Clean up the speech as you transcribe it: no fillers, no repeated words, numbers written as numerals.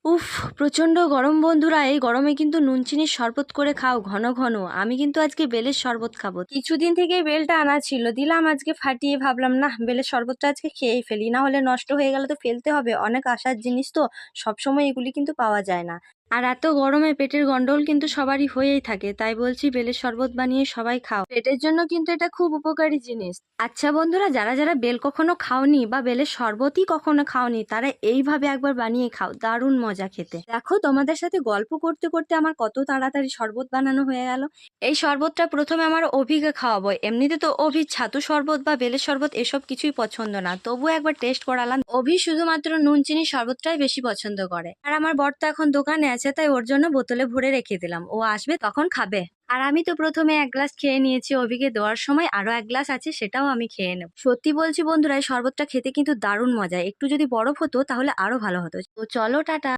উফ! প্রচণ্ড গরম বন্ধুরা। এই গরমে কিন্তু নুন চিনির শরবত করে খাও ঘন ঘন। আমি কিন্তু আজকে বেলের শরবত খাবো। কিছুদিন থেকেই বেলটা আনা ছিল, দিলাম আজকে ফাটিয়ে। ভাবলাম না, বেলের শরবতটা আজকে খেয়েই ফেলি, না হলে নষ্ট হয়ে গেলে তো ফেলতে হবে। অনেক আশার জিনিস তো, সবসময় এগুলি কিন্তু পাওয়া যায় না। আর এত গরমে পেটের গন্ডগোল কিন্তু সবারই হয়েই থাকে, তাই বলছি বেলের শরবত বানিয়ে সবাই খাও। পেটের জন্য কিন্তু এটা খুব উপকারী জিনিস। আচ্ছা বন্ধুরা, যারা যারা বেল কখনো খাওনি বা বেলের শরবতই কখনো খাওনি, তারা এইভাবে একবার বানিয়ে খাও, দারুণ মজা খেতে। দেখো, তোমাদের সাথে গল্প করতে করতে আমার কত তাড়াতাড়ি শরবত বানানো হয়ে গেল। এই শরবতটা প্রথমে আমার অভিকে খাওয়াবো। এমনিতে তো অভি ছাতু শরবত বা বেলের শরবত এসব কিছুই পছন্দ না, তবুও একবার টেস্ট করালাম। অভি শুধুমাত্র নুন চিনি শরবতটাই বেশি পছন্দ করে। আর আমার বর তো এখন দোকানে আছে, তাই ওর জন্য বোতলে ভরে রেখে দিলাম, ও আসবে তখন খাবে। আর আমি তো প্রথমে এক গ্লাস খেয়ে নিয়েছি, অভিকে দেওয়ার সময় আরো এক গ্লাস আছে, সেটাও আমি খেয়ে নেব। সত্যি বলছি বন্ধুরা, এই শরবতটা খেতে কিন্তু দারুণ মজা। একটু যদি বরফ হতো তাহলে আরো ভালো হতো। তো চলো, টাটা।